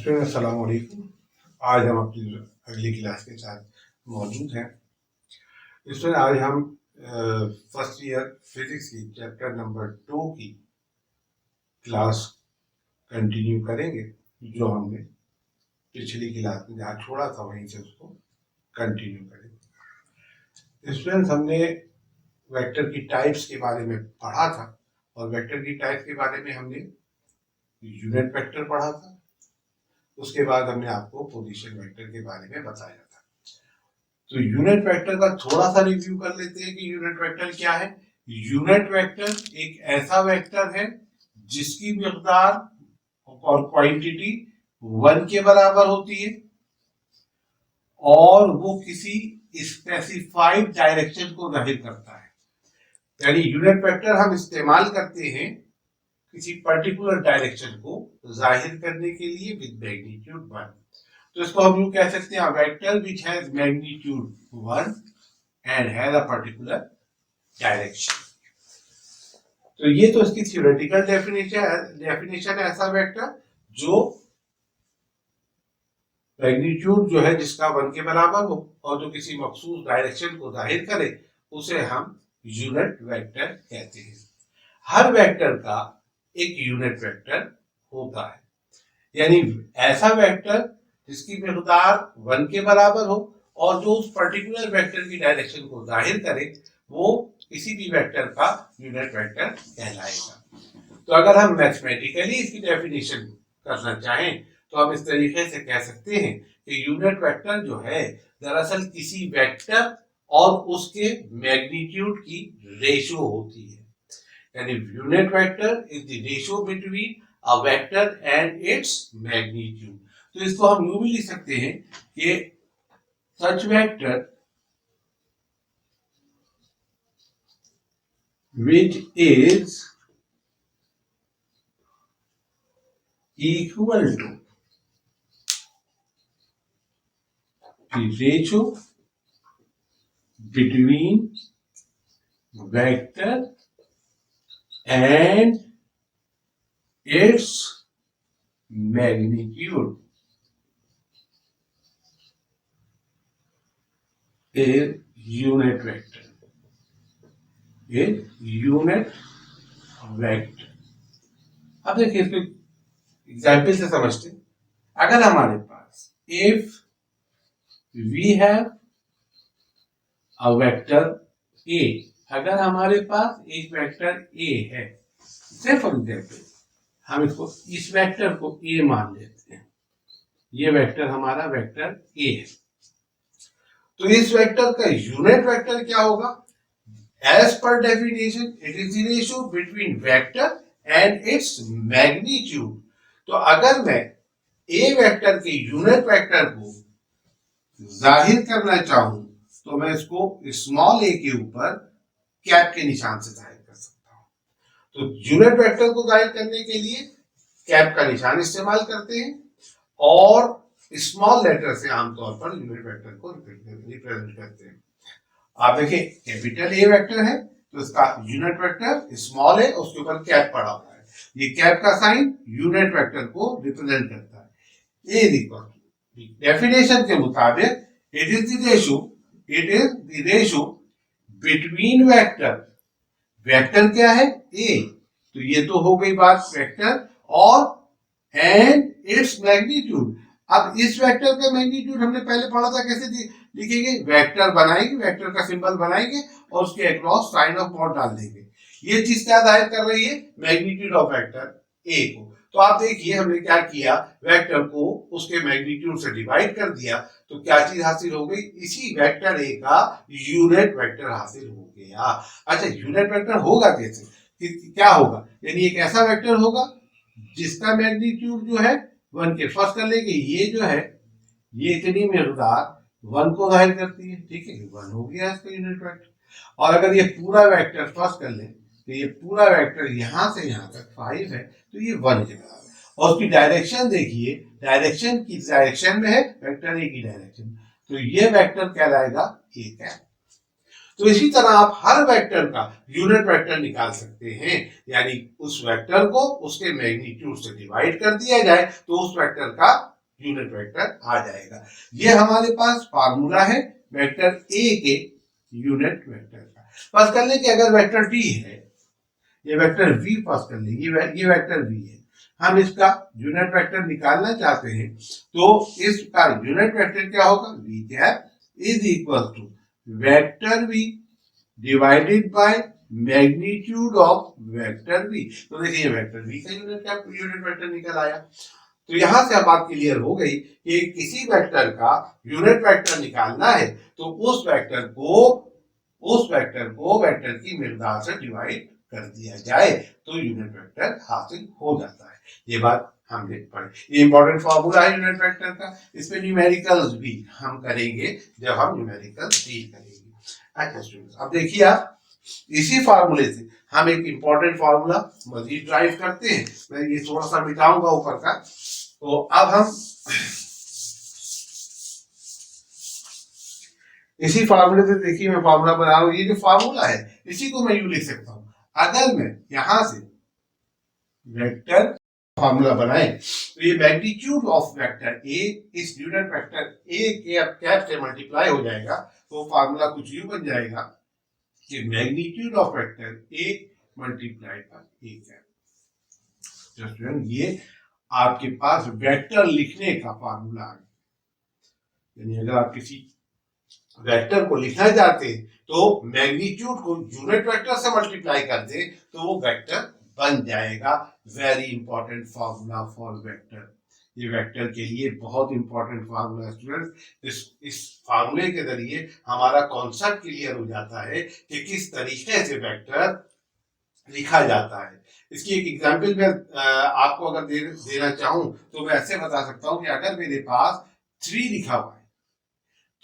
Student अस्सलाम वालेकुम। आज हम अपनी अगली क्लास के साथ मौजूद हैं। स्टूडेंट आज हम फर्स्ट ईयर फिजिक्स की चैप्टर नंबर 2 की क्लास कंटिन्यू करेंगे। जो हमने पिछली क्लास में जहाँ छोड़ा था वहीं से उसको कंटिन्यू करेंगे। स्टूडेंट्स हमने वेक्टर की टाइप्स के बारे में पढ़ा था और वेक्टर की टाइप्स के बारे में हमने यूनिट वेक्टर पढ़ा था। उसके बाद हमने आपको पोजीशन वेक्टर के बारे में बताया था। तो यूनिट वेक्टर का थोड़ा सा रिव्यू कर लेते हैं कि यूनिट वेक्टर क्या है। यूनिट वेक्टर एक ऐसा वेक्टर है जिसकी मिकदार और क्वांटिटी 1 के बराबर होती है और वो किसी स्पेसिफाइड डायरेक्शन को जाहिर करता है। यानी यूनिट वेक्टर हम इस्तेमाल करते हैं किसी पर्टिकुलर डायरेक्शन को जाहिर करने के लिए विद मैग्नीट्यूड 1। तो इसको हम यूं कह सकते हैं vector which has magnitude 1 and has a particular direction. तो ये तो इसकी थ्योरेटिकल डेफिनेशन है ऐसा वेक्टर जो मैग्नीट्यूड जो है जिसका 1 के बराबर हो और जो किसी मखसूस डायरेक्शन को जाहिर करे उसे हम यूनिट वेक्टर कहते हैं। हर वेक्टर का एक यूनिट वेक्टर होता है, यानी ऐसा वेक्टर जिसकी मिकदार 1 के बराबर हो और जो उस पर्टिकुलर वेक्टर की डायरेक्शन को जाहिर करे वो किसी भी वेक्टर का यूनिट वेक्टर कहलाएगा। तो अगर हम मैथमेटिकली इसकी डेफिनेशन करना चाहें तो हम इस तरीके से कह सकते हैं कि यूनिट वेक्टर जो है दरअसल किसी वेक्टर और उसके मैग्नीट्यूड की रेशियो होती है। यानी unit vector is the ratio between a vector and its magnitude. तो इसको हम यूं भी लिख सकते हैं कि सच vector which is equal to the ratio between vector and its magnitude is unit vector. अब देखिए इसको एग्जाम्पल से समझते हैं। अगर हमारे पास if we have a vector A, अगर हमारे पास एक वेक्टर ए है, से फॉर एग्जाम्पल हम इसको इस वेक्टर को ए मान लेते हैं, ये वेक्टर हमारा वेक्टर ए है। तो इस वेक्टर का यूनिट वेक्टर क्या होगा? As per definition, it is the ratio between vector and its magnitude. तो अगर मैं a वेक्टर के यूनिट वेक्टर को जाहिर करना चाहूं तो मैं इसको स्मॉल a के ऊपर कैप के निशान से जाहिर कर सकता हूं। तो यूनिट वेक्टर को जाहिर करने के लिए कैप का निशान इस्तेमाल करते हैं और स्मॉल लेटर से आमतौर पर यूनिट वेक्टर को रिप्रेजेंट करते हैं। आप देखिए कैपिटल ए वेक्टर है तो इसका यूनिट वेक्टर स्मॉल है, उसके ऊपर कैप पड़ा हुआ है। ये कैप का साइन यूनिट वेक्टर को रिप्रेजेंट करता है। ए इज इक्वल टू, डेफिनेशन के मुताबिक it is the ratio between vector. Vector क्या है? ए। तो ये तो हो गई बात वेक्टर और एंड इट्स मैग्नीट्यूड। अब इस वेक्टर का मैग्नीट्यूड हमने पहले पढ़ा था, कैसे लिखेंगे? वेक्टर बनाएंगे, वेक्टर का सिंबल बनाएंगे और उसके अक्रॉस साइन ऑफ मॉड डाल देंगे। ये चीज क्या जाहिर कर रही है? मैग्नीट्यूड ऑफ वेक्टर ए को। तो आप देखिए हमने क्या किया, वेक्टर को उसके मैग्नीट्यूड से डिवाइड कर दिया तो क्या चीज हासिल हो गई? इसी वेक्टर ए का यूनिट वेक्टर हासिल हो गया। अच्छा, यूनिट वेक्टर होगा कैसे? क्या होगा? यानी एक ऐसा वेक्टर होगा जिसका मैग्नीट्यूड जो है 1 के, फर्स्ट कर लेंगे ये जो है ये इतनी मिकदार 1 को जाहिर करती है, ठीक है, 1 हो गया इसका यूनिट वेक्टर। और अगर ये पूरा वेक्टर फर्स्ट कर ले तो ये पूरा वेक्टर यहां से यहां तक 5 है तो ये 1 के बराबर। और उसकी डायरेक्शन देखिए, डायरेक्शन की डायरेक्शन में है वेक्टर ए की डायरेक्शन, तो ये वेक्टर कहलाएगा ए कैप। तो इसी तरह आप हर वेक्टर का यूनिट वेक्टर निकाल सकते हैं, यानी उस वेक्टर को उसके मैग्नीट्यूड से डिवाइड कर दिया जाए तो उस वेक्टर का यूनिट वेक्टर आ जाएगा। ये हमारे पास फार्मूला है वेक्टर ए के यूनिट वेक्टर का। फर्स्ट कर ले कि अगर वेक्टर डी है, ये वेक्टर वी फर्स्ट कर ले, ये वेक्टर वी है, हम इसका यूनिट वेक्टर निकालना चाहते हैं, तो इसका यूनिट वेक्टर क्या होगा, V cap is equal to vector V divided by magnitude of vector V. तो देखिए वेक्टर वी का यूनिट वेक्टर निकल आया। तो यहां से अब बात क्लियर हो गई कि किसी वेक्टर का यूनिट वेक्टर निकालना है तो उस वेक्टर को वेक्टर की मिकदार से डिवाइड कर दिया जाए तो यूनिट वेक्टर हासिल हो जाता है। ये बात हमने पढ़ी। ये इंपॉर्टेंट फॉर्मूला है यूनिट वेक्टर का। इसमें न्यूमेरिकल्स भी हम करेंगे जब हम न्यूमेरिकल्स डील करेंगे। अच्छा स्टूडेंट्स, अब देखिए आप इसी फार्मूले से हम एक इंपॉर्टेंट फार्मूला मजीद ड्राइव करते हैं। मैं ये थोड़ा सा मिटाऊंगा ऊपर का। तो अब हम इसी फार्मूले से, देखिए मैं फार्मूला बना रहा हूं, ये जो फार्मूला है इसी को मैं यूं लिख सकता हूं। अगर मैं यहां से वेक्टर फार्मूला बनाए तो ये मैग्नीट्यूड ऑफ वेक्टर ए इस यूनिट वेक्टर ए के अब कैप से मल्टीप्लाई हो जाएगा, तो फार्मूला कुछ यूं बन जाएगा कि magnitude of vector A multiplied by A cap. Student, ये आपके पास वेक्टर लिखने का फार्मूला है। यानी अगर आप किसी वेक्टर को लिखना चाहते तो मैग्नीट्यूड को यूनिट वेक्टर से मल्टीप्लाई कर दे तो वो वेक्टर बन जाएगा। Very important formula for vector. ये वेक्टर के लिए बहुत इंपॉर्टेंट फार्मूला स्टूडेंट। इस फार्मूले के जरिए हमारा कॉन्सेप्ट क्लियर हो जाता है कि किस तरीके से वेक्टर लिखा जाता है। इसकी एक एग्जांपल मैं आपको अगर देना चाहूं तो मैं ऐसे बता सकता हूं कि अगर मेरे पास 3 लिखा हुआ है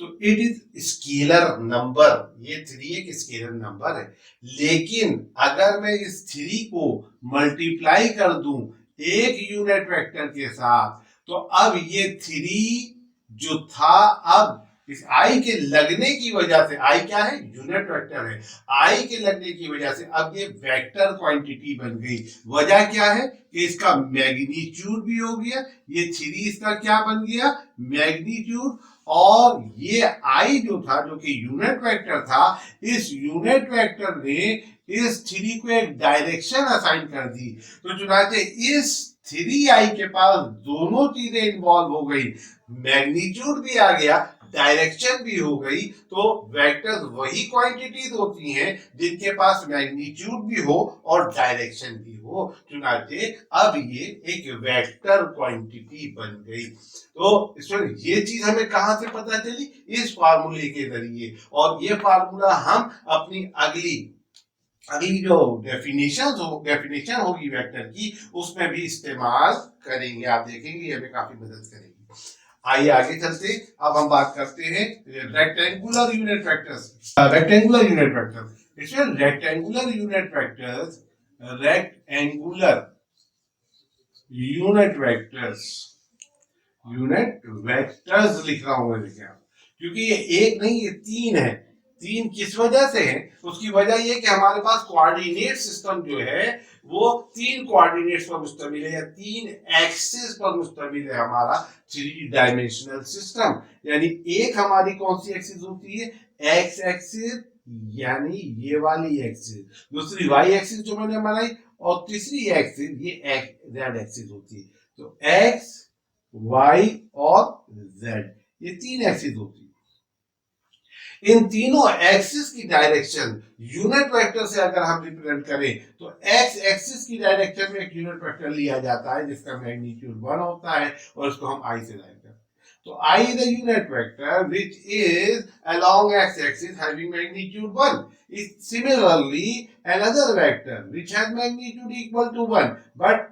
तो इट इज स्केलर नंबर। ये 3 एक स्केलर नंबर है, लेकिन अगर मैं इस 3 को मल्टीप्लाई कर दूं एक यूनिट वेक्टर के साथ तो अब ये 3 जो था अब इस आई के लगने की वजह से, आई क्या है, यूनिट वेक्टर है, आई के लगने की वजह से अब ये वेक्टर क्वांटिटी बन गई। वजह क्या है कि इसका मैग्नीट्यूड भी हो गया, ये 3 इसका क्या बन गया, मैग्नीट्यूड, और ये आई जो था जो कि यूनिट वेक्टर था, इस यूनिट वेक्टर ने इस 3 को एक डायरेक्शन असाइन कर दी। तो चुनाचे इस 3i के पास दोनों चीजें इन्वॉल्व हो गई, मैग्नीट्यूड भी आ गया, डायरेक्शन भी हो गई। तो वेक्टर्स वही क्वांटिटीज होती हैं जिनके पास मैग्नीट्यूड भी हो और डायरेक्शन भी हो। चुनाचे अब ये एक वेक्टर क्वांटिटी बन गई। तो स्टूडेंट, ये चीज हमें कहां से पता चली, इस फार्मूले के जरिए। और ये फार्मूला हम अपनी अगली जो डेफिनेशन होगी वेक्टर की उसमें भी इस्तेमाल करेंगे। आप देखेंगे हमें काफी मदद करेगी। आइए आगे चलते। अब हम बात करते हैं rectangular unit vectors. Rectangular unit vector, इसमें रेक्टेंगुलर यूनिट वेक्टर्स लिख रहा हूं मैं, देखिए क्योंकि ये एक नहीं ये 3 है। 3 किस वजह से है, उसकी वजह ये कि हमारे पास कोऑर्डिनेट सिस्टम जो है वो 3 कोऑर्डिनेट्स पर मुश्तमिल है या 3 एक्सिस पर मुश्तमिल है हमारा 3 डायमेंशनल सिस्टम। यानी एक हमारी कौन सी एक्सिस होती है, एक्स एक्सिस, यानी ये वाली एक्सिस, दूसरी वाई एक्सिस जो मैंने बनाई, और तीसरी एक्सिस ये जेड एक्सिस होती है। तो एक्स, वाई और जेड, ये 3 एक्सिस होती है। इन तीनों एक्सिस की डायरेक्शन यूनिट वेक्टर से अगर हम रिप्रेजेंट करें तो एक्स एक्सिस की डायरेक्शन में एक यूनिट वेक्टर लिया जाता है जिसका मैग्नीट्यूड 1 होता है और उसको हम आई से लाइन करते हैं। तो I is a unit vector which is along x-axis having magnitude 1. Similarly, another vector which has magnitude equal to 1 but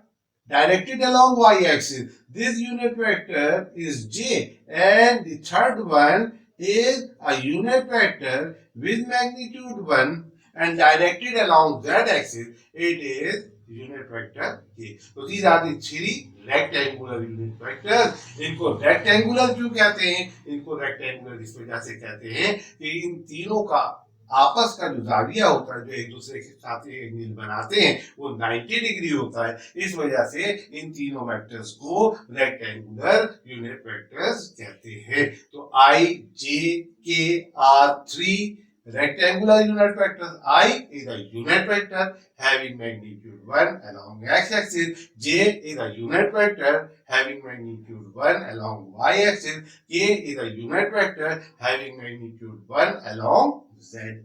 directed along y-axis. This unit vector is J, and the third one is a unit vector with magnitude 1 and directed along z-axis. It is unit vector K. So these are the 3 rectangular unit vectors. इनको rectangular क्यों कहते हैं, इनको rectangular इस वजह से कहते हैं कि इन तीनों का आपस का जो जाविया होता है, जो एक दूसरे के साथ एंगल बनाते हैं, वो 90 डिग्री होता है। इस वजह से इन तीनों वेक्टर्स को रेक्टेंगुलर यूनिट वेक्टर्स कहते हैं। तो आई जे के are 3 rectangular unit vectors. I is a unit vector having magnitude 1 along x-axis. J is a unit vector having magnitude 1 along y-axis. K is a unit vector having magnitude 1 along z-axis.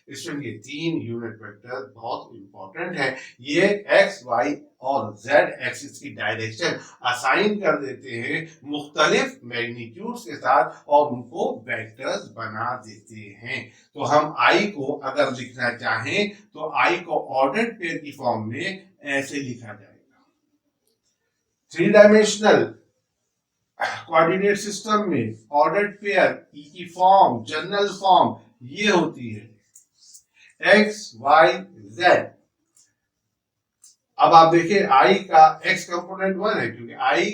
इसमें ये तीन unit vector बहुत important है। ये x, y और z axis की direction assign कर देते हैं मुख्तलिफ मैग्नीट्यूड्स के साथ और उनको वेक्टर्स बना देते हैं। तो हम आई को अगर लिखना चाहें तो आई को ऑर्डर्ड पेयर की फॉर्म में ऐसे लिखा जाएगा। 3 डायमेंशनल कोऑर्डिनेट सिस्टम में ऑर्डर्ड पेयर ई की फॉर्म, जनरल फॉर्म ये होती है एक्स वाई जेड। अब आप देखिए आई का x कंपोनेंट 1 है, क्योंकि आई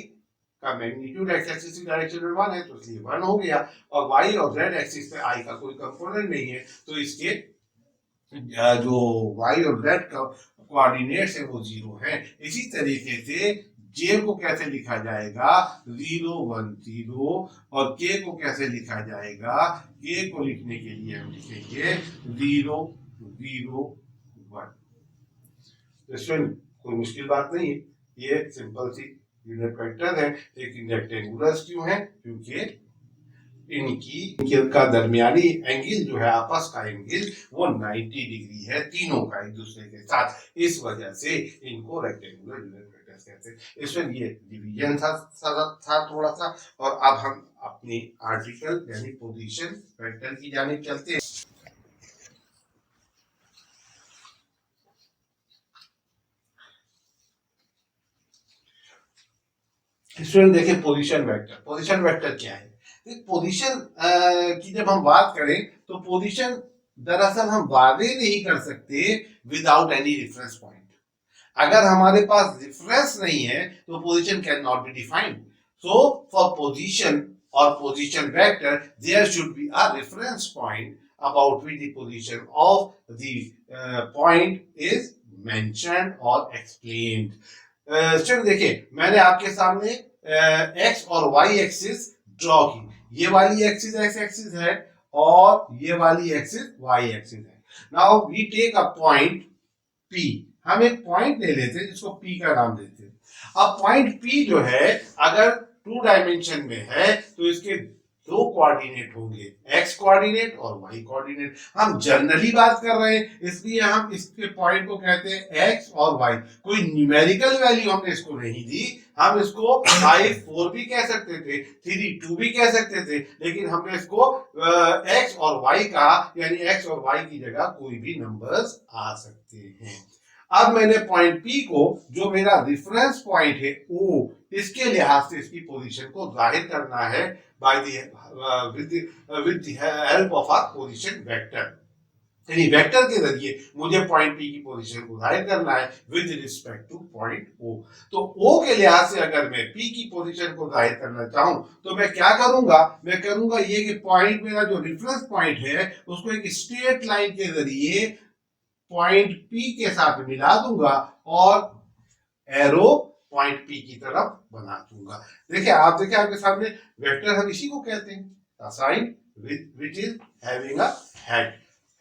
का मैग्नीट्यूड x एक्सिस की डायरेक्शन में 1 है, तो इसलिए 1 हो गया। और y और z एक्सिस पे आई का कोई कंपोनेंट नहीं है, तो इसके जो y और z का कोऑर्डिनेट्स है वो 0 है। इसी तरीके से j को कैसे लिखा जाएगा 0 1 0, और k को कैसे लिखा जाएगा, k को लिखने के लिए हम लिखेंगे 0 0 1। कोई मुश्किल बात नहीं है, ये सिंपल सी यूनिट वेक्टर है। लेकिन रेक्टेंगुलर क्यों है, क्योंकि इनका दरमियानी एंगल जो है, आपस का एंगल वो 90 डिग्री है तीनों का एक दूसरे के साथ। इस वजह से इनको रेक्टेंगुलर यूनिट वेक्टर्स कहते हैं। इसमें ये डिवीजन था थोड़ा सा। और अब हम अपनी आर्टिकल यानी पोजीशन वेक्टर की जानिब चलते हैं। स्टूडेंट देखिए पोजीशन वेक्टर क्या है। पोजीशन की जब हम बात करें तो पोजीशन दरअसल हम वादे नहीं कर सकते विदाउट एनी रेफरेंस पॉइंट। अगर हमारे पास रेफरेंस नहीं है तो position can not be defined. So for position और position vector there should be a reference point about which the position of the point is mentioned or explained. चलो देखिए, मैंने आपके सामने एक्स और वाई एक्सिस ड्रॉ की। ये वाली एक्सिस एक्स एक्सिस है और ये वाली एक्सिस वाई एक्सिस है। Now we take a point P. हम एक पॉइंट ले लेते हैं जिसको पी का नाम देते हैं। अब पॉइंट पी जो है अगर 2 डायमेंशन में है तो इसके 2 कोऑर्डिनेट होंगे, एक्स कोऑर्डिनेट और वाई कोऑर्डिनेट। हम जनरली बात कर रहे हैं इसलिए हम इसके पॉइंट को कहते हैं एक्स और वाई। कोई न्यूमेरिकल वैल्यू हमने इसको नहीं दी। हम इसको 5 4 भी कह सकते थे, 3 2 भी कह सकते थे, लेकिन हमने इसको एक्स और वाई का, यानी एक्स और वाई की जगह कोई भी नंबर्स आ सकते हैं। अब मैंने पॉइंट पी को, जो मेरा रेफरेंस पॉइंट है ओ, इसके लिहाज से इसकी पोजीशन को जाहिर करना है by with the help of a position vector. यानी वेक्टर के जरिए मुझे पॉइंट पी की पोजीशन को जाहिर करना है with respect to point O. तो ओ के लिहाज से अगर मैं पी की पोजीशन को जाहिर करना चाहूं तो मैं क्या करूंगा, मैं करूंगा ये कि पॉइंट, मेरा जो रेफरेंस पॉइंट है उसको एक स्ट्रेट लाइन के जरिए पॉइंट पी के साथ मिला दूंगा और एरो पॉइंट पी की तरफ बना दूंगा। देखिए आप देखिए आपके सामने वेक्टर हम इसी को कहते हैं sign which is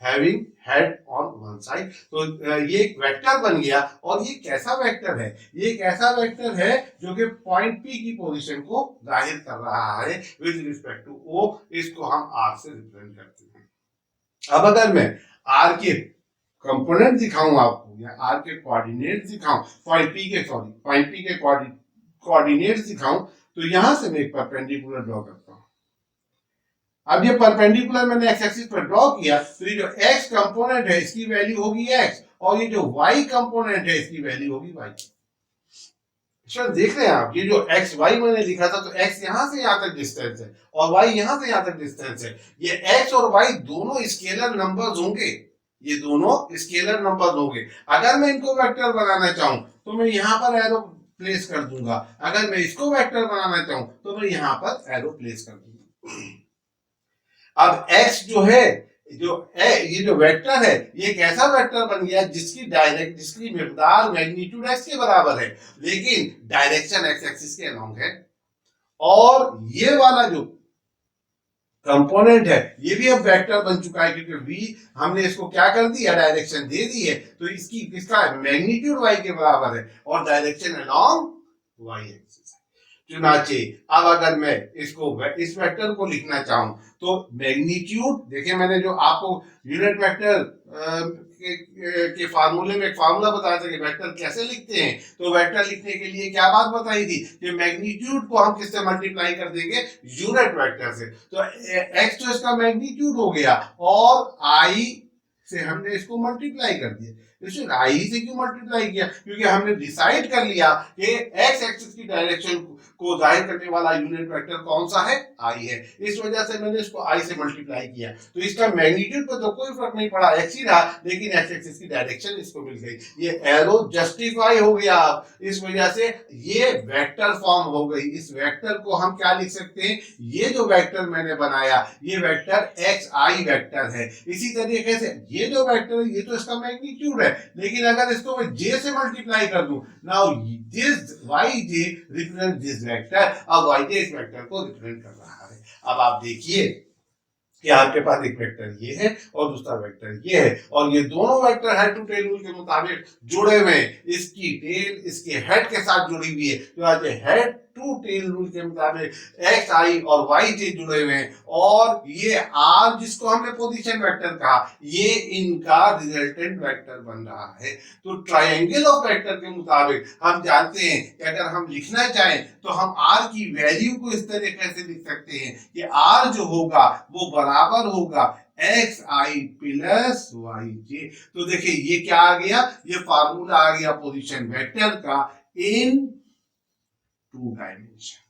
having head on one side. तो ये एक वेक्टर बन गया। और ये कैसा वेक्टर है, ये एक ऐसा वेक्टर है जो कि पॉइंट पी की पोजीशन को जाहिर कर रहा है विद रिस्पेक्ट टू ओ। इसको हम आर से रिप्रेजेंट करते हैं। अब अगर मैं आर के कंपोनेंट दिखाऊं आपको, या आर के कोऑर्डिनेट दिखाऊं, पॉइंट पी के कोऑर्डिनेट्स दिखाऊं, तो यहां से मैं एक परपेंडिकुलर ड्रॉ करता हूं। अब ये परपेंडिकुलर मैंने एक्स एक्सिस पर ड्रॉ किया, तो ये जो एक्स कंपोनेंट है इसकी वैल्यू होगी एक्स, और ये जो वाई कंपोनेंट है इसकी वैल्यू होगी वाई। सर देख रहे हैं आप, ये जो एक्स वाई मैंने लिखा था, तो एक्स यहां से यहां तक डिस्टेंस है और वाई यहां से यहां तक डिस्टेंस है। ये एक्स और वाई दोनों स्केलर नंबर्स होंगे, ये दोनों स्केलर नंबर होंगे। अगर मैं इनको वेक्टर बनाना चाहूं तो मैं यहां पर एरो प्लेस कर दूंगा, अगर मैं इसको वेक्टर बनाना चाहूं तो मैं यहां पर एरो प्लेस कर दूंगा। अब x जो है ये जो वेक्टर है ये एक ऐसा वेक्टर बन गया जिसकी मिकदार मैग्नीट्यूड x के बराबर है, लेकिन डायरेक्शन x एक्सिस के अलोंग है। और ये वाला जो कंपोनेंट है ये भी अब वेक्टर बन चुका है, क्योंकि v हमने इसको क्या कर दिया, डायरेक्शन दे दी है, तो इसका मैग्नीट्यूड y के बराबर है और डायरेक्शन अलोंग y एक्सिस है। चुनाचे अब अगर मैं इसको इस वेक्टर को लिखना चाहूं तो मैग्नीट्यूड, देखिए मैंने जो आपको यूनिट वेक्टर के फार्मूले में एक फार्मूला बताया था कि वेक्टर कैसे लिखते हैं, तो वेक्टर लिखने के लिए क्या बात बताई थी कि मैग्नीट्यूड को हम किससे मल्टीप्लाई कर देंगे, यूनिट वेक्टर से। तो x तो इसका मैग्नीट्यूड हो गया और i से हमने इसको मल्टीप्लाई कर दिया। इसमें आई से क्यों मल्टीप्लाई किया, क्योंकि हमने डिसाइड कर लिया कि एक्स एक्सिस की डायरेक्शन को जाहिर करने वाला यूनिट वेक्टर कौन सा है, आई है। इस वजह से मैंने इसको आई से मल्टीप्लाई किया, तो इसका मैग्नीट्यूड पर तो कोई फर्क नहीं पड़ा, एक्स ही रहा, लेकिन एक्स एक्सिस की डायरेक्शन इसको मिल गई। ये एरो जस्टिफाई हो गया, इस वजह से ये वेक्टर फॉर्म हो गई। इस वेक्टर को हम क्या लिख सकते हैं, ये जो वेक्टर मैंने बनाया ये वेक्टर एक्स आई वेक्टर है। इसी तरीके से ये जो वेक्टर है ये तो इसका मैग्नीट्यूड है, लेकिन अगर इसको मैं j से मल्टीप्लाई कर दूं, now this yj represent this vector, अब yj इस वेक्टर को रिप्रेजेंट कर रहा है। अब आप देखिए कि आपके पास एक वेक्टर ये है और दूसरा वेक्टर ये है, और ये दोनों vector head to tail rule के मुताबिक जुड़े हुए हैं। इसकी टेल इसके हेड के साथ जुड़ी हुई है, तो आज हेड टू टेल रूल के मुताबिक एक्स आई और वाई जे जुड़े हुए हैं, और ये आर जिसको हमने पोजीशन वेक्टर कहा ये इनका रिजल्टेंट वेक्टर बन रहा है। तो ट्रायंगल ऑफ वेक्टर के मुताबिक हम जानते हैं कि अगर हम लिखना चाहें तो हम आर की वैल्यू को इस तरीके से लिख सकते हैं कि आर जो होगा वो बराबर होगा एक्स आई प्लस वाई जे। तो देखिए ये क्या आ गया, ये फार्मूला आ गया पोजीशन वेक्टर का इन टू डायमेंशन।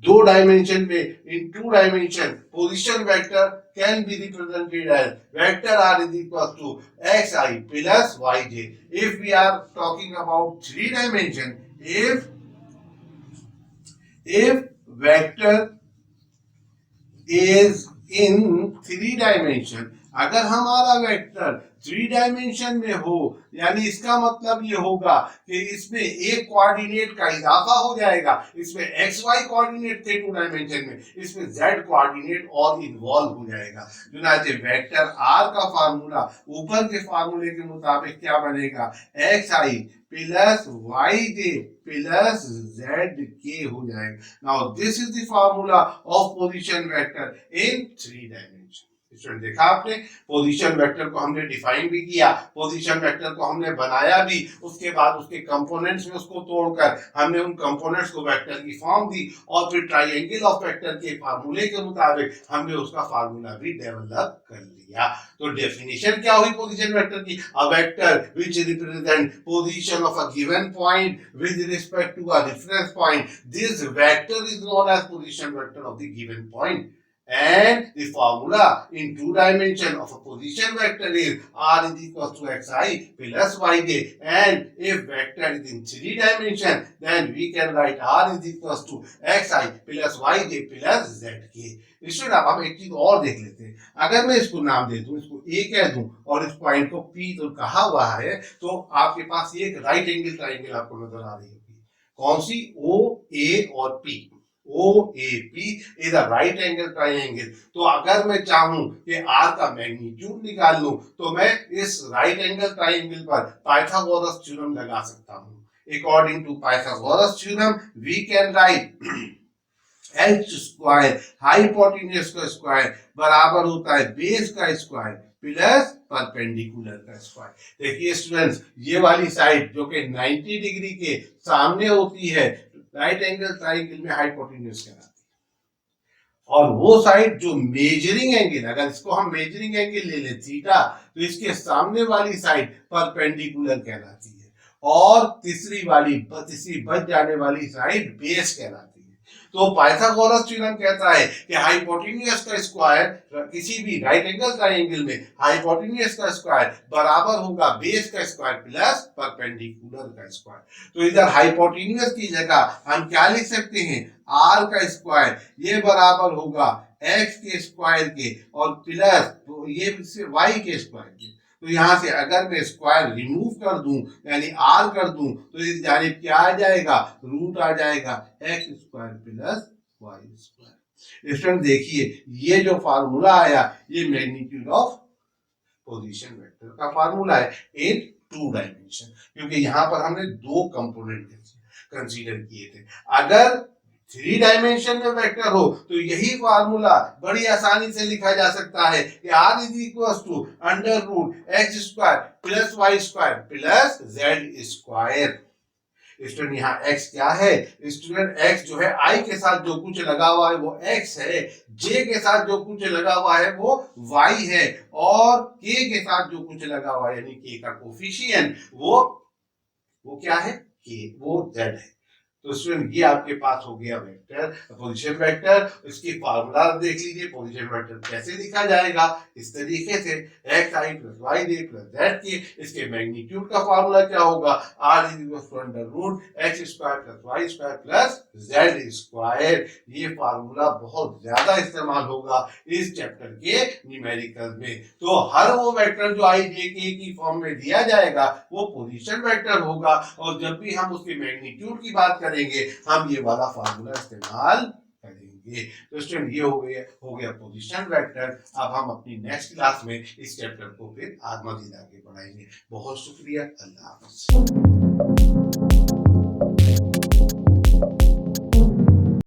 दो डायमेंशन में in two dimension position vector can be represented as vector R is equal to X I plus Y J. If we are talking about three dimension, if vector is in three dimension, अगर हमारा vector three dimension में हो, यानी इसका मतलब ये होगा कि इसमें एक कोऑर्डिनेट का इजाफा हो जाएगा। इसमें एक्स वाई कोऑर्डिनेट थे टू डायमेंशन में, इसमें जेड कोऑर्डिनेट और इन्वॉल्व हो जाएगा। चुनांचे वेक्टर आर का फार्मूला ऊपर के फार्मूले के मुताबिक क्या बनेगा, x I plus Y J plus Z के हो जाएगा। Now this is the formula of position vector in three dimension. Student देखा आपने, पोजीशन वेक्टर को हमने डिफाइन भी किया, पोजीशन वेक्टर को हमने बनाया भी, उसके बाद उसके कंपोनेंट्स में उसको तोड़कर हमने उन कंपोनेंट्स को वेक्टर की फॉर्म दी, और फिर ट्रायंगल ऑफ वेक्टर के फार्मूले के मुताबिक हमने उसका फार्मूला भी डेवलप कर लिया। तो डेफिनेशन क्या हुई पोजीशन वेक्टर की, a vector which represent position of a given point with respect to a reference point, this vector is known as position vector of the given point. And the formula in two dimension of a position vector is r is equal to xi plus yj, and if vector is in three dimension then we can write r is equal to xi plus yj plus zk। इसमें अब हम एक चीज और देख लेते हैं, अगर मैं इसको नाम दे दूं, इसको a कह दूं और इस पॉइंट को p तो कहा हुआ है, तो आपके पास ये एक राइट एंगल ट्रायंगल आपको नजर आ रही होगी, कौन सी, o a और p। OAP is a right angle triangle। तो अगर मैं चाहूं कि R का मैग्नीट्यूड निकाल लूं, तो मैं इस राइट एंगल ट्रायंगल पर पाइथागोरस थ्योरम लगा सकता हूं। According to Pythagoras theorem we can write h square hypotenuse का स्क्वायर बराबर होता है बेस का स्क्वायर प्लस परपेंडिकुलर का स्क्वायर। देखिए स्टूडेंट्स, ये वाली साइड जो कि 90 डिग्री के सामने होती है राइट एंगल ट्रायंगल में हाइपोटेन्यूज कहलाती है, और वो साइड जो मेजरिंग एंगल, अगर इसको हम मेजरिंग एंगल ले ले थीटा, तो इसके सामने वाली साइड परपेंडिकुलर कहलाती है, और तीसरी बच जाने वाली साइड बेस कहलाती है। तो पाइथागोरस थ्योरम कहता है कि हाइपोटेन्यूज का स्क्वायर किसी भी राइट एंगल ट्रायंगल में हाइपोटेन्यूज का स्क्वायर बराबर होगा बेस का स्क्वायर प्लस परपेंडिकुलर का स्क्वायर। तो इधर हाइपोटेन्यूज की जगह हम क्या लिख सकते हैं, r का स्क्वायर ये बराबर होगा x के स्क्वायर के और प्लस तो ये y के स्क्वायर के। तो यहां से अगर मैं स्क्वायर रिमूव कर दूं यानी r कर दूं तो इस जानिब क्या आ जाएगा, रूट आ जाएगा x square plus y square. Student देखिए ये जो फार्मूला आया ये मैग्नीट्यूड ऑफ पोजीशन वेक्टर का फार्मूला है इन 2 डायमेंशन, क्योंकि यहां पर हमने 2 कंपोनेंट कंसीडर किए थे। अगर 3 डायमेंशन में वेक्टर हो तो यही फार्मूला बड़ी आसानी से लिखा जा सकता है कि r is equal to under root x square plus Y square plus Z square. Student यहाँ x क्या है, स्टूडेंट x जो है i के साथ जो कुछ लगा हुआ है वो x है, j के साथ जो कुछ लगा हुआ है वो y है, और k के साथ जो कुछ लगा हुआ है यानी k का कोफिशिएंट वो क्या है, k वो z है। तो स्टूडेंट ये आपके पास हो गया वेक्टर, पोजीशन वेक्टर। इसकी फार्मूला देख लीजिए, पोजीशन वेक्टर कैसे लिखा जाएगा, इस तरीके से X I plus Y J plus Z के। इसके मैग्नीट्यूड का फार्मूला क्या होगा, R is equal to under root x square plus Y square plus Z square. ये फार्मूला बहुत ज्यादा इस्तेमाल होगा इस चैप्टर के न्यूमेरिकल में। तो हर वो वेक्टर जो आई जे के की फॉर्म में दिया जाएगा वो पोजीशन वेक्टर होगा, और जब भी हम उसके मैग्नीट्यूड की बात करेंगे हम ये वाला फार्मूला इस्तेमाल करेंगे। तो स्टूडेंट ये हो गया पोजीशन वेक्टर। अब हम अपनी नेक्स्ट क्लास में इस चैप्टर को फिर मजीद आगे बढ़ाएंगे। बहुत शुक्रिया, अल्लाह हाफ़िज़।